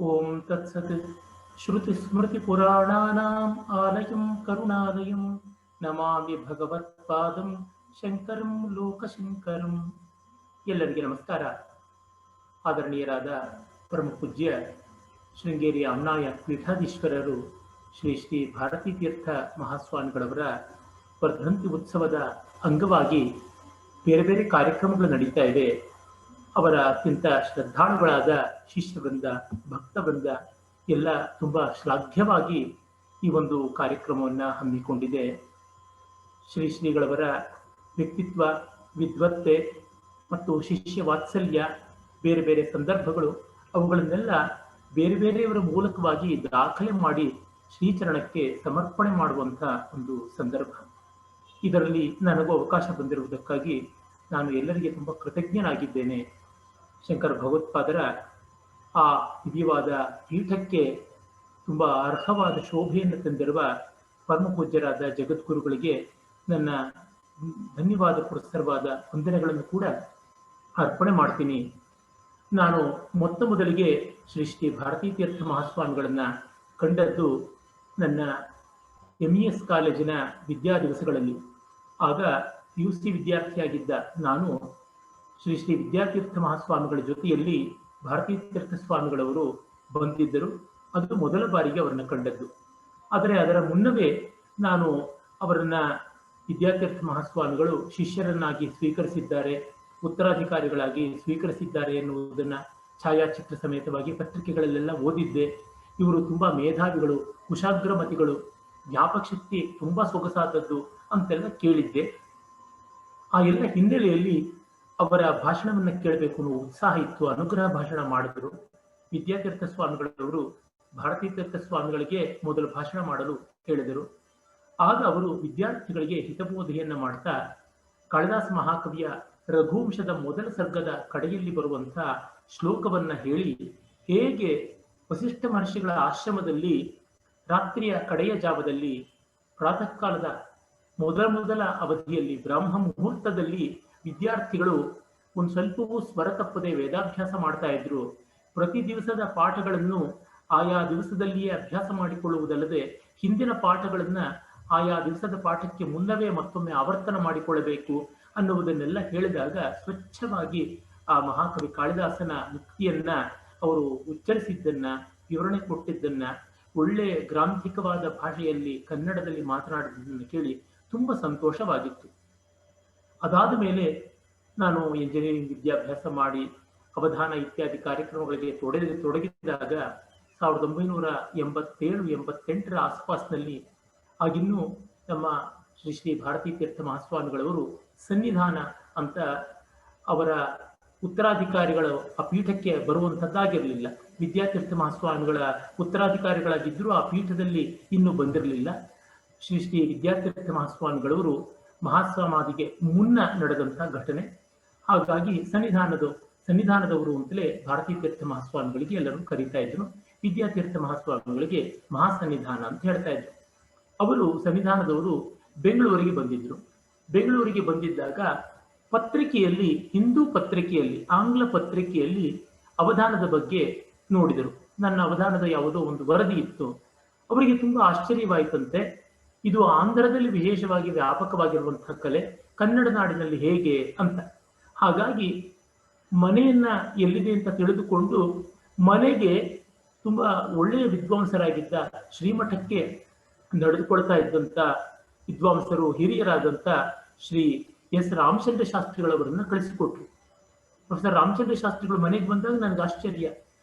ಓಂ ತತ್ಸತ್. ಶ್ರುತಿಸ್ಮೃತಿಪುರಾಣಾನಾಂ ಆಲಯಂ ಕರುಣಾಲಯಂ ನಮಾಮಿ ಭಗವತ್ಪಾದಂ ಶಂಕರಂ ಲೋಕಶಂಕರಂ. ಎಲ್ಲರಿಗೆ ನಮಸ್ಕಾರ. ಆದರಣೀಯರಾದ ಪರಮ ಪೂಜ್ಯ ಶೃಂಗೇರಿಯ ಅಮ್ನಾಯ ಪೀಠಾಧೀಶ್ವರರು ಶ್ರೀ ಶ್ರೀ ಭಾರತೀ ತೀರ್ಥ ಮಹಾಸ್ವಾಮಿಗಳವರ ವರ್ಧಂತಿ ಉತ್ಸವದ ಅಂಗವಾಗಿ ಬೇರೆ ಬೇರೆ ಕಾರ್ಯಕ್ರಮಗಳು ನಡೀತಾ ಇವೆ. ಅವರ ಅತ್ಯಂತ ಶ್ರದ್ಧಾಳುಗಳಾದ ಶಿಷ್ಯವೃಂದ, ಭಕ್ತವೃಂದ ಎಲ್ಲ ತುಂಬ ಶ್ಲಾಘ್ಯವಾಗಿ ಈ ಒಂದು ಕಾರ್ಯಕ್ರಮವನ್ನು ಹಮ್ಮಿಕೊಂಡಿದೆ. ಶ್ರೀ ಶ್ರೀಗಳವರ ವ್ಯಕ್ತಿತ್ವ, ವಿದ್ವತ್ತೆ ಮತ್ತು ಶಿಷ್ಯ ವಾತ್ಸಲ್ಯ, ಬೇರೆ ಬೇರೆ ಸಂದರ್ಭಗಳು, ಅವುಗಳನ್ನೆಲ್ಲ ಬೇರೆ ಬೇರೆಯವರ ಮೂಲಕವಾಗಿ ದಾಖಲೆ ಮಾಡಿ ಶ್ರೀಚರಣಕ್ಕೆ ಸಮರ್ಪಣೆ ಮಾಡುವಂಥ ಒಂದು ಸಂದರ್ಭ. ಇದರಲ್ಲಿ ನನಗೂ ಅವಕಾಶ ಬಂದಿರುವುದಕ್ಕಾಗಿ ನಾನು ಎಲ್ಲರಿಗೆ ತುಂಬ ಕೃತಜ್ಞನಾಗಿದ್ದೇನೆ. ಶಂಕರ ಭಗವತ್ಪಾದರ ಆ ದಿವ್ಯವಾದ ಪೀಠಕ್ಕೆ ತುಂಬ ಅರ್ಹವಾದ ಶೋಭೆಯನ್ನು ತಂದಿರುವ ಪರಮ ಪೂಜ್ಯರಾದ ಜಗದ್ಗುರುಗಳಿಗೆ ನನ್ನ ಧನ್ಯವಾದ ಪುರಸ್ಸರವಾದ ವಂದನೆಗಳನ್ನು ಕೂಡ ಅರ್ಪಣೆ ಮಾಡ್ತೀನಿ. ನಾನು ಮೊದಲಿಗೆ ಶ್ರೀ ಶ್ರೀ ಭಾರತೀ ತೀರ್ಥ ಮಹಾಸ್ವಾಮಿಗಳನ್ನು ಕಂಡದ್ದು ನನ್ನ MES ಕಾಲೇಜಿನ ವಿದ್ಯಾ ದಿವಸಗಳಲ್ಲಿ. ಆಗ PUC ವಿದ್ಯಾರ್ಥಿಯಾಗಿದ್ದ ನಾನು ಶ್ರೀ ಶ್ರೀ ವಿದ್ಯಾತೀರ್ಥ ಮಹಾಸ್ವಾಮಿಗಳ ಜೊತೆಯಲ್ಲಿ ಭಾರತೀ ತೀರ್ಥ ಸ್ವಾಮಿಗಳವರು ಬಂದಿದ್ದರು. ಅದು ಮೊದಲ ಬಾರಿಗೆ ಅವರನ್ನು ಕಂಡದ್ದು. ಆದರೆ ಅದರ ಮುನ್ನವೇ ನಾನು ಅವರನ್ನ ವಿದ್ಯಾತೀರ್ಥ ಮಹಾಸ್ವಾಮಿಗಳು ಶಿಷ್ಯರನ್ನಾಗಿ ಸ್ವೀಕರಿಸಿದ್ದಾರೆ, ಉತ್ತರಾಧಿಕಾರಿಗಳಾಗಿ ಸ್ವೀಕರಿಸಿದ್ದಾರೆ ಎನ್ನುವುದನ್ನು ಛಾಯಾಚಿತ್ರ ಸಮೇತವಾಗಿ ಪತ್ರಿಕೆಗಳಲ್ಲೆಲ್ಲ ಓದಿದ್ದೆ. ಇವರು ತುಂಬ ಮೇಧಾವಿಗಳು, ಕುಶಾಗ್ರಮತಿಗಳು, ಜ್ಞಾಪಕ ಶಕ್ತಿ ತುಂಬ ಸೊಗಸಾದದ್ದು ಅಂತೆಲ್ಲ ಕೇಳಿದ್ದೆ. ಆ ಎಲ್ಲ ಹಿನ್ನೆಲೆಯಲ್ಲಿ ಅವರ ಭಾಷಣವನ್ನು ಕೇಳಬೇಕು ಅನ್ನೋ ಉತ್ಸಾಹ ಇತ್ತು. ಅನುಗ್ರಹ ಭಾಷಣ ಮಾಡಿದ್ರು. ವಿದ್ಯಾತೀರ್ಥ ಸ್ವಾಮಿಗಳವರು ಭಾರತೀ ತೀರ್ಥ ಸ್ವಾಮಿಗಳಿಗೆ ಮೊದಲು ಭಾಷಣ ಮಾಡಲು ಹೇಳಿದರು. ಆಗ ಅವರು ವಿದ್ಯಾರ್ಥಿಗಳಿಗೆ ಹಿತಬೋಧೆಯನ್ನು ಮಾಡ್ತಾ ಕಾಳಿದಾಸ ಮಹಾಕವಿಯ ರಘುವಂಶದ ಮೊದಲ ಸರ್ಗದ ಕಡೆಯಲ್ಲಿ ಬರುವಂಥ ಶ್ಲೋಕವನ್ನ ಹೇಳಿ, ಹೇಗೆ ವಸಿಷ್ಠ ಮಹರ್ಷಿಗಳ ಆಶ್ರಮದಲ್ಲಿ ರಾತ್ರಿಯ ಕಡೆಯ ಜಾವದಲ್ಲಿ ಪ್ರಾತಃ ಕಾಲದ ಮೊದಲ ಅವಧಿಯಲ್ಲಿ ಬ್ರಾಹ್ಮ ಮುಹೂರ್ತದಲ್ಲಿ ವಿದ್ಯಾರ್ಥಿಗಳು ಒಂದು ಸ್ವಲ್ಪವೂ ಸ್ವರ ತಪ್ಪದೆ ವೇದಾಭ್ಯಾಸ ಮಾಡ್ತಾ ಇದ್ರು. ಪ್ರತಿ ದಿವಸದ ಪಾಠಗಳನ್ನು ಆಯಾ ದಿವಸದಲ್ಲಿಯೇ ಅಭ್ಯಾಸ ಮಾಡಿಕೊಳ್ಳುವುದಲ್ಲದೆ ಹಿಂದಿನ ಪಾಠಗಳನ್ನ ಆಯಾ ದಿವಸದ ಪಾಠಕ್ಕೆ ಮುನ್ನವೇ ಮತ್ತೊಮ್ಮೆ ಆವರ್ತನ ಮಾಡಿಕೊಳ್ಳಬೇಕು ಅನ್ನುವುದನ್ನೆಲ್ಲ ಹೇಳಿದಾಗ ಸ್ವಚ್ಛವಾಗಿ ಆ ಮಹಾಕವಿ ಕಾಳಿದಾಸನ ಮುಕ್ತಿಯನ್ನ ಅವರು ಉಚ್ಚರಿಸಿದ್ದನ್ನ, ವಿವರಣೆ ಕೊಟ್ಟಿದ್ದನ್ನ, ಒಳ್ಳೆ ಗ್ರಾಂಥಿಕವಾದ ಭಾಷೆಯಲ್ಲಿ ಕನ್ನಡದಲ್ಲಿ ಮಾತನಾಡಿದ್ದನ್ನು ಕೇಳಿ ತುಂಬ ಸಂತೋಷವಾಗಿತ್ತು. ಅದಾದ ಮೇಲೆ ನಾನು ಇಂಜಿನಿಯರಿಂಗ್ ವಿದ್ಯಾಭ್ಯಾಸ ಮಾಡಿ ಅವಧಾನ ಇತ್ಯಾದಿ ಕಾರ್ಯಕ್ರಮಗಳಿಗೆ ತೊಡಗಿದಾಗ 1987-88 ಆಸ್ಪಾಸ್ನಲ್ಲಿ ಆಗಿನ್ನೂ ನಮ್ಮ ಶ್ರೀ ಶ್ರೀ ಭಾರತೀ ತೀರ್ಥ ಮಹಾಸ್ವಾಮಿಗಳವರು ಸನ್ನಿಧಾನ ಅಂತ ಅವರ ಉತ್ತರಾಧಿಕಾರಿಗಳು ಆ ಪೀಠಕ್ಕೆ ಬರುವಂಥದ್ದಾಗಿರಲಿಲ್ಲ. ವಿದ್ಯಾತೀರ್ಥ ಮಹಾಸ್ವಾಮಿಗಳ ಉತ್ತರಾಧಿಕಾರಿಗಳಾಗಿದ್ದರೂ ಆ ಪೀಠದಲ್ಲಿ ಇನ್ನೂ ಬಂದಿರಲಿಲ್ಲ. ಶ್ರೀ ಶ್ರೀ ವಿದ್ಯಾತೀರ್ಥ ಮಹಾಸ್ವಾಮಿಗಳವರು ಮಹಾಸಮಾಧಿಗೆ ಮುನ್ನ ನಡೆದಂಥ ಘಟನೆ. ಹಾಗಾಗಿ ಸನ್ನಿಧಾನದವರು ಅಂತಲೇ ಭಾರತೀ ತೀರ್ಥ ಮಹಾಸ್ವಾಮಿಗಳಿಗೆ ಎಲ್ಲರೂ ಕರೀತಾ ಇದ್ರು. ವಿದ್ಯಾತೀರ್ಥ ಮಹಾಸ್ವಾಮಿಗಳಿಗೆ ಮಹಾಸನ್ನಿಧಾನ ಅಂತ ಹೇಳ್ತಾ ಇದ್ರು. ಅವರು ಸನ್ನಿಧಾನದವರು ಬೆಂಗಳೂರಿಗೆ ಬಂದಿದ್ರು. ಬೆಂಗಳೂರಿಗೆ ಬಂದಿದ್ದಾಗ ಪತ್ರಿಕೆಯಲ್ಲಿ, ಹಿಂದೂ ಪತ್ರಿಕೆಯಲ್ಲಿ, ಆಂಗ್ಲ ಪತ್ರಿಕೆಯಲ್ಲಿ ಅವಧಾನದ ಬಗ್ಗೆ ನೋಡಿದರು. ನನ್ನ ಅವಧಾನದ ಯಾವುದೋ ಒಂದು ವರದಿ ಇತ್ತು. ಅವರಿಗೆ ತುಂಬಾ ಆಶ್ಚರ್ಯವಾಯಿತಂತೆ. ಇದು ಆಂಧ್ರದಲ್ಲಿ ವಿಶೇಷವಾಗಿ ವ್ಯಾಪಕವಾಗಿರುವಂತಹ ಕಲೆ, ಕನ್ನಡ ನಾಡಿನಲ್ಲಿ ಹೇಗೆ ಅಂತ. ಹಾಗಾಗಿ ಮನೆಯನ್ನ ಎಲ್ಲಿದೆ ಅಂತ ತಿಳಿದುಕೊಂಡು ಮನೆಗೆ ತುಂಬಾ ಒಳ್ಳೆಯ ವಿದ್ವಾಂಸರಾಗಿದ್ದ ಶ್ರೀಮಠಕ್ಕೆ ನಡೆದುಕೊಳ್ತಾ ಇದ್ದಂಥ ವಿದ್ವಾಂಸರು, ಹಿರಿಯರಾದಂಥ ಶ್ರೀ ಎಸ್ ರಾಮಚಂದ್ರ ಶಾಸ್ತ್ರಿಗಳವರನ್ನ ಕಳಿಸಿಕೊಟ್ರು. ಪ್ರೊಫೆಸರ್ ರಾಮಚಂದ್ರ ಶಾಸ್ತ್ರಿಗಳು ಮನೆಗೆ ಬಂದಾಗ ನನಗೆ ಆಶ್ಚರ್ಯ.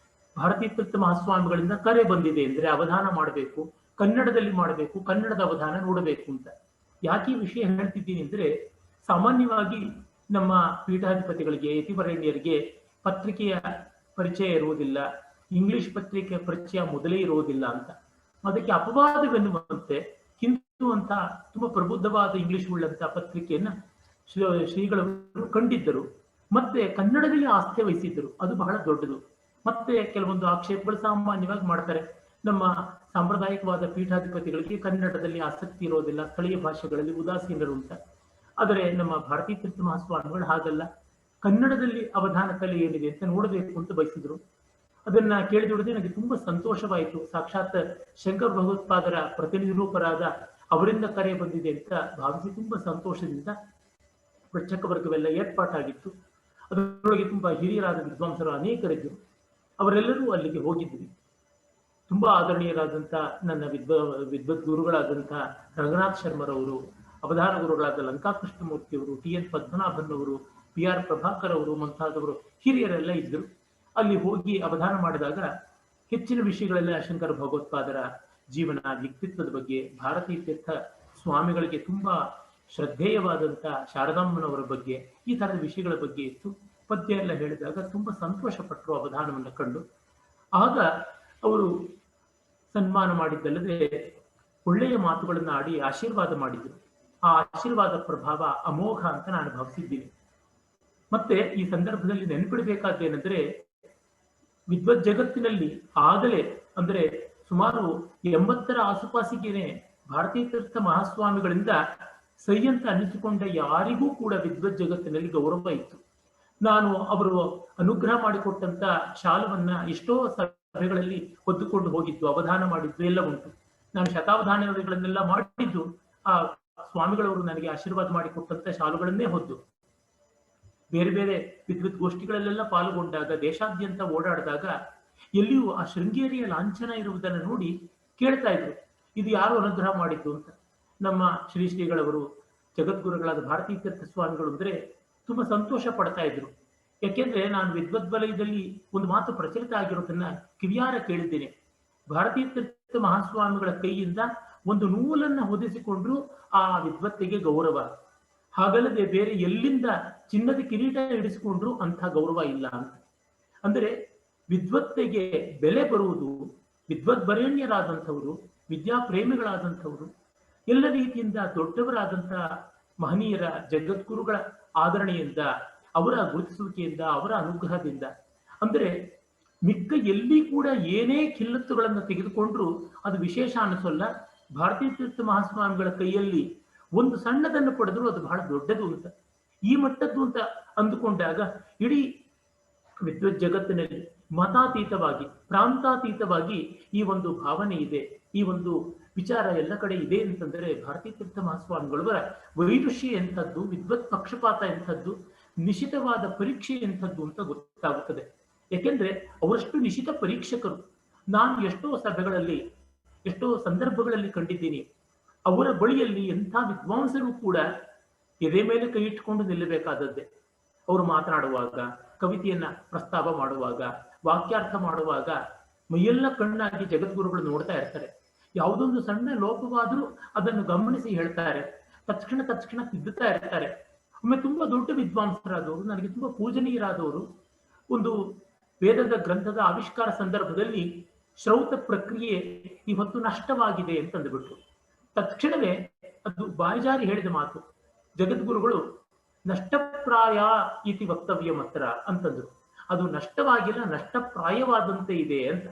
ಭಾರತೀ ತೀರ್ಥ ಮಹಾಸ್ವಾಮಿಗಳಿಂದ ಕರೆ ಬಂದಿದೆ ಅಂದರೆ ಅವಧಾನ ಮಾಡಬೇಕು, ಕನ್ನಡದಲ್ಲಿ ಮಾಡಬೇಕು, ಕನ್ನಡದ ಅವಧಾನ ನೋಡಬೇಕು ಅಂತ. ಯಾಕೆ ಈ ವಿಷಯ ಹೇಳ್ತಿದ್ದೀನಿ ಅಂದರೆ, ಸಾಮಾನ್ಯವಾಗಿ ನಮ್ಮ ಪೀಠಾಧಿಪತಿಗಳಿಗೆ, ಯತಿವರೇಣ್ಯರಿಗೆ ಪತ್ರಿಕೆಯ ಪರಿಚಯ ಇರುವುದಿಲ್ಲ, ಇಂಗ್ಲಿಷ್ ಪತ್ರಿಕೆಯ ಪರಿಚಯ ಮೊದಲೇ ಇರುವುದಿಲ್ಲ ಅಂತ. ಅದಕ್ಕೆ ಅಪವಾದವೆನ್ನುವಂತೆ ಹಿಂದೂ ಅಂತ ತುಂಬಾ ಪ್ರಬುದ್ಧವಾದ ಇಂಗ್ಲಿಷ್ ಉಳ್ಳಂತ ಪತ್ರಿಕೆಯನ್ನ ಶ್ರೀಗಳವರು ಕಂಡಿದ್ದರು. ಮತ್ತೆ ಕನ್ನಡದಲ್ಲಿ ಆಸ್ಥೆ ವಹಿಸಿದ್ದರು. ಅದು ಬಹಳ ದೊಡ್ಡದು. ಮತ್ತೆ ಕೆಲವೊಂದು ಆಕ್ಷೇಪಗಳು ಸಾಮಾನ್ಯವಾಗಿ ಮಾಡ್ತಾರೆ. ನಮ್ಮ ಸಾಂಪ್ರದಾಯಿಕವಾದ ಪೀಠಾಧಿಪತಿಗಳಿಗೆ ಕನ್ನಡದಲ್ಲಿ ಆಸಕ್ತಿ ಇರೋದಿಲ್ಲ, ಸ್ಥಳೀಯ ಭಾಷೆಗಳಲ್ಲಿ ಉದಾಸೀನರು ಅಂತ. ಆದರೆ ನಮ್ಮ ಭಾರತೀ ತೀರ್ಥ ಮಹಾಸ್ವಾಮಿಗಳು ಹಾಗಲ್ಲ, ಕನ್ನಡದಲ್ಲಿ ಅವಧಾನ ಕಲೆ ಏನಿದೆ ಅಂತ ನೋಡಬೇಕು ಅಂತ ಬಯಸಿದ್ರು. ಅದನ್ನ ಕೇಳಿದೊಡನೆ ನನಗೆ ತುಂಬಾ ಸಂತೋಷವಾಯಿತು. ಸಾಕ್ಷಾತ್ ಶಂಕರ ಭಗವತ್ಪಾದರ ಪ್ರತಿನಿರೂಪರಾದ ಅವರಿಂದ ಕರೆ ಬಂದಿದೆ ಅಂತ ಭಾವಿಸಿ ತುಂಬಾ ಸಂತೋಷದಿಂದ ಪೃಚ್ಛಕ ವರ್ಗವೆಲ್ಲ ಏರ್ಪಾಟಾಗಿತ್ತು. ಅದರೊಳಗೆ ತುಂಬಾ ಹಿರಿಯರಾದ ವಿದ್ವಾಂಸರು ಅನೇಕರಿದ್ದರು. ಅವರೆಲ್ಲರೂ ಅಲ್ಲಿಗೆ ಹೋಗಿದ್ವಿ. ತುಂಬಾ ಆದರಣೀಯರಾದಂಥ ನನ್ನ ವಿದ್ವತ್ ಗುರುಗಳಾದಂಥ ರಂಗನಾಥ್ ಶರ್ಮರವರು, ಅವಧಾನ ಗುರುಗಳಾದ ಲಂಕಾಕೃಷ್ಣಮೂರ್ತಿಯವರು, ಟಿ.ಎನ್. ಪದ್ಮನಾಭನ್ ಅವರು, ಪಿ.ಆರ್. ಪ್ರಭಾಕರ್ ಅವರು ಮುಂತಾದವರು ಹಿರಿಯರೆಲ್ಲ ಇದ್ದರು. ಅಲ್ಲಿ ಹೋಗಿ ಅವಧಾನ ಮಾಡಿದಾಗ ಹೆಚ್ಚಿನ ವಿಷಯಗಳೆಲ್ಲ ಶಂಕರ ಭಗವತ್ಪಾದರ ಜೀವನ, ವ್ಯಕ್ತಿತ್ವದ ಬಗ್ಗೆ, ಭಾರತೀ ತೀರ್ಥ ಸ್ವಾಮಿಗಳಿಗೆ ತುಂಬಾ ಶ್ರದ್ಧೇಯವಾದಂಥ ಶಾರದಾಮ್ಮನವರ ಬಗ್ಗೆ, ಈ ಥರದ ವಿಷಯಗಳ ಬಗ್ಗೆ ಇತ್ತು. ಪದ್ಯ ಎಲ್ಲ ಹೇಳಿದಾಗ ತುಂಬಾ ಸಂತೋಷ ಪಟ್ಟರು ಅವಧಾನವನ್ನು ಕಂಡು. ಆಗ ಅವರು ಸನ್ಮಾನ ಮಾಡಿದ್ದಲ್ಲದೆ ಒಳ್ಳೆಯ ಮಾತುಗಳನ್ನು ಆಡಿ ಆಶೀರ್ವಾದ ಮಾಡಿದರು. ಆ ಆಶೀರ್ವಾದ ಪ್ರಭಾವ ಅಮೋಘ ಅಂತ ನಾನು ಭಾವಿಸಿದ್ದೀನಿ. ಮತ್ತೆ ಈ ಸಂದರ್ಭದಲ್ಲಿ ನೆನಪಿಡಬೇಕಾದ್ದೇನೆಂದರೆ, ವಿದ್ವತ್ ಜಗತ್ತಿನಲ್ಲಿ ಆಗಲೇ ಅಂದರೆ ಸುಮಾರು 80ರ ಆಸುಪಾಸಿಗೇನೆ ಭಾರತೀ ತೀರ್ಥ ಮಹಾಸ್ವಾಮಿಗಳಿಂದ ಸೈ ಅಂತ ಅನ್ನಿಸಿಕೊಂಡ ಯಾರಿಗೂ ಕೂಡ ವಿದ್ವತ್ ಜಗತ್ತಿನಲ್ಲಿ ಗೌರವ ಇತ್ತು. ನಾನು ಅವರು ಅನುಗ್ರಹ ಮಾಡಿಕೊಟ್ಟಂತ ಶಾಲವನ್ನ ಎಷ್ಟೋ ಸಭೆಗಳಲ್ಲಿ ಹೊದ್ದುಕೊಂಡು ಹೋಗಿದ್ದು, ಅವಧಾನ ಮಾಡಿದ್ದು ಎಲ್ಲ ಉಂಟು. ನಾನು ಶತಾವಧಾನಗಳನ್ನೆಲ್ಲ ಮಾಡಿದ್ದು ಆ ಸ್ವಾಮಿಗಳವರು ನನಗೆ ಆಶೀರ್ವಾದ ಮಾಡಿಕೊಟ್ಟಂತ ಶಾಲುಗಳನ್ನೇ ಹೊದ್ದು. ಬೇರೆ ಬೇರೆ ವಿದ್ವತ್ ಗೋಷ್ಠಿಗಳಲ್ಲೆಲ್ಲ ಪಾಲ್ಗೊಂಡಾಗ, ದೇಶಾದ್ಯಂತ ಓಡಾಡಿದಾಗ ಎಲ್ಲಿಯೂ ಆ ಶೃಂಗೇರಿಯ ಲಾಂಛನ ಇರುವುದನ್ನು ನೋಡಿ ಕೇಳ್ತಾ ಇದ್ರು, ಇದು ಯಾರು ಅನುಗ್ರಹ ಮಾಡಿದ್ದು ಅಂತ. ನಮ್ಮ ಶ್ರೀಗಳವರು, ಜಗದ್ಗುರುಗಳಾದ ಭಾರತೀ ತೀರ್ಥ ಸ್ವಾಮಿಗಳು ಅಂದ್ರೆ ತುಂಬಾ ಸಂತೋಷ ಪಡ್ತಾ ಇದ್ರು. ಯಾಕೆಂದ್ರೆ ನಾನು ವಿದ್ವದ್ವಲಯದಲ್ಲಿ ಒಂದು ಮಾತು ಪ್ರಚಲಿತ ಆಗಿರೋದನ್ನ ಕಿವಿಯಾರ ಕೇಳಿದ್ದೇನೆ. ಭಾರತೀ ತೀರ್ಥ ಮಹಾಸ್ವಾಮಿಗಳ ಕೈಯಿಂದ ಒಂದು ನೂಲನ್ನ ಹೊದಿಸಿಕೊಂಡ್ರು ಆ ವಿದ್ವತ್ತಿಗೆ ಗೌರವ, ಹಾಗಲ್ಲದೆ ಬೇರೆ ಎಲ್ಲಿಂದ ಚಿನ್ನದ ಕಿರೀಟ ಇಡಿಸಿಕೊಂಡ್ರು ಅಂಥ ಗೌರವ ಇಲ್ಲ ಅಂತ. ಅಂದರೆ ವಿದ್ವತ್ತಿಗೆ ಬೆಲೆ ಬರುವುದು ವಿದ್ವದ್ವರೇಣ್ಯರಾದಂಥವರು, ವಿದ್ಯಾಪ್ರೇಮಿಗಳಾದಂಥವರು, ಎಲ್ಲ ರೀತಿಯಿಂದ ದೊಡ್ಡವರಾದಂಥ ಮಹನೀಯರ ಜಗದ್ಗುರುಗಳ ಆದರಣೆಯಿಂದ, ಅವರ ಗುರುತಿಸುವಿಕೆಯಿಂದ, ಅವರ ಅನುಗ್ರಹದಿಂದ. ಅಂದರೆ ಮಿಕ್ಕ ಎಲ್ಲಿ ಕೂಡ ಏನೇ ಖಿಲ್ಲತ್ತುಗಳನ್ನು ತೆಗೆದುಕೊಂಡ್ರು ಅದು ವಿಶೇಷ ಅನಿಸೋಲ್ಲ. ಭಾರತೀ ತೀರ್ಥ ಮಹಾಸ್ವಾಮಿಗಳ ಕೈಯಲ್ಲಿ ಒಂದು ಸಣ್ಣದನ್ನು ಪಡೆದ್ರು ಅದು ಬಹಳ ದೊಡ್ಡದು ಅಂತ, ಈ ಮಟ್ಟದ್ದು ಅಂತ ಅಂದುಕೊಂಡಾಗ ಇಡೀ ವಿದ್ವತ್ ಜಗತ್ತಿನಲ್ಲಿ ಮತಾತೀತವಾಗಿ, ಪ್ರಾಂತಾತೀತವಾಗಿ ಈ ಒಂದು ಭಾವನೆ ಇದೆ, ಈ ಒಂದು ವಿಚಾರ ಎಲ್ಲ ಕಡೆ ಇದೆ ಅಂತಂದರೆ ಭಾರತೀ ತೀರ್ಥ ಮಹಾಸ್ವಾಮಿಗಳವರ ವೈದುಷ್ಯ ಎಂಥದ್ದು, ವಿದ್ವತ್ ಪಕ್ಷಪಾತ ಎಂಥದ್ದು, ನಿಶಿತವಾದ ಪರೀಕ್ಷೆ ಎಂಥದ್ದು ಅಂತ ಗೊತ್ತಾಗುತ್ತದೆ. ಯಾಕೆಂದ್ರೆ ಅವರಷ್ಟು ನಿಶಿತ ಪರೀಕ್ಷಕರು ನಾನು ಎಷ್ಟೋ ಸಭೆಗಳಲ್ಲಿ, ಎಷ್ಟೋ ಸಂದರ್ಭಗಳಲ್ಲಿ ಕಂಡಿದ್ದೀನಿ. ಅವರ ಬಳಿಯಲ್ಲಿ ಎಂಥ ವಿದ್ವಾಂಸರು ಕೂಡ ಎದೆ ಮೇಲೆ ಕೈ ಇಟ್ಟುಕೊಂಡು ನಿಲ್ಲಬೇಕಾದದ್ದೇ. ಅವರು ಮಾತನಾಡುವಾಗ, ಕವಿತೆಯನ್ನ ಪ್ರಸ್ತಾವ ಮಾಡುವಾಗ, ವಾಕ್ಯಾರ್ಥ ಮಾಡುವಾಗ ಮೈಯೆಲ್ಲ ಕಣ್ಣಾಗಿ ಜಗದ್ಗುರುಗಳು ನೋಡ್ತಾ ಇರ್ತಾರೆ. ಯಾವುದೊಂದು ಸಣ್ಣ ಲೋಪವಾದರೂ ಅದನ್ನು ಗಮನಿಸಿ ಹೇಳ್ತಾರೆ, ತಕ್ಷಣ ತಿದ್ದುತ್ತಾ ಇರ್ತಾರೆ. ಒಮ್ಮೆ ತುಂಬಾ ದೊಡ್ಡ ವಿದ್ವಾಂಸರಾದವರು, ನನಗೆ ತುಂಬಾ ಪೂಜನೀಯರಾದವರು, ಒಂದು ವೇದದ ಗ್ರಂಥದ ಆವಿಷ್ಕಾರ ಸಂದರ್ಭದಲ್ಲಿ ಶ್ರೌತ ಪ್ರಕ್ರಿಯೆ ಇವತ್ತು ನಷ್ಟವಾಗಿದೆ ಅಂತಂದುಬಿಟ್ರು. ತಕ್ಷಣವೇ ಅದು ಬಾಯಿಜಾರಿ ಹೇಳಿದ ಮಾತು. ಜಗದ್ಗುರುಗಳು ನಷ್ಟಪ್ರಾಯ ಇತಿ ವಕ್ತವ್ಯ ಮಾತ್ರ ಅಂತಂದ್ರು. ಅದು ನಷ್ಟವಾಗಿಲ್ಲ, ನಷ್ಟಪ್ರಾಯವಾದಂತೆ ಇದೆ ಅಂತ.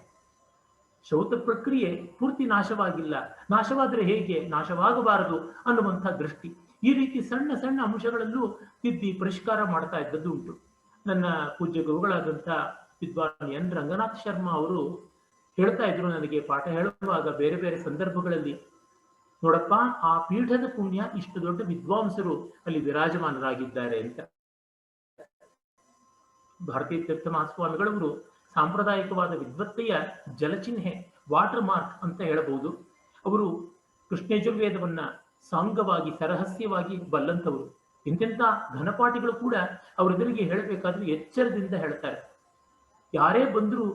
ಶ್ರೌತ ಪ್ರಕ್ರಿಯೆ ಪೂರ್ತಿ ನಾಶವಾಗಿಲ್ಲ, ನಾಶವಾದರೆ ಹೇಗೆ, ನಾಶವಾಗಬಾರದು ಅನ್ನುವಂಥ ದೃಷ್ಟಿ. ಈ ರೀತಿ ಸಣ್ಣ ಸಣ್ಣ ಅಂಶಗಳಲ್ಲೂ ತಿದ್ದಿ ಪರಿಷ್ಕಾರ ಮಾಡ್ತಾ ಇದ್ದದ್ದು ಉಂಟು. ನನ್ನ ಪೂಜ್ಯ ಗುರುಗಳಾದಂಥ ವಿದ್ವಾನ್ ಎನ್ ರಂಗನಾಥ್ ಶರ್ಮಾ ಅವರು ಹೇಳ್ತಾ ಇದ್ರು ನನಗೆ ಪಾಠ ಹೇಳುವಾಗ ಬೇರೆ ಬೇರೆ ಸಂದರ್ಭಗಳಲ್ಲಿ, ನೋಡಪ್ಪ ಆ ಪೀಠದ ಪುಣ್ಯ ಇಷ್ಟು ದೊಡ್ಡ ವಿದ್ವಾಂಸರು ಅಲ್ಲಿ ವಿರಾಜಮಾನರಾಗಿದ್ದಾರೆ ಅಂತ. ಭಾರತೀ ತೀರ್ಥ ಮಹಾಸ್ವಾಮಿಗಳವರು ಸಾಂಪ್ರದಾಯಿಕವಾದ ವಿದ್ವತ್ತೆಯ ಜಲಚಿಹ್ನೆ, ವಾಟರ್ ಮಾರ್ಕ್ ಅಂತ ಹೇಳಬಹುದು. ಅವರು ಕೃಷ್ಣಯಜುರ್ವೇದವನ್ನ ಸಾಂಗವಾಗಿ, ಸರಹಸ್ಯವಾಗಿ ಬಲ್ಲಂಥವರು. ಇಂತೆಂಥ ಘನಪಾಠಿಗಳು ಕೂಡ ಅವರೆದುರಿಗೆ ಹೇಳಬೇಕಾದ್ರೆ ಎಚ್ಚರದಿಂದ ಹೇಳ್ತಾರೆ. ಯಾರೇ ಬಂದ್ರು,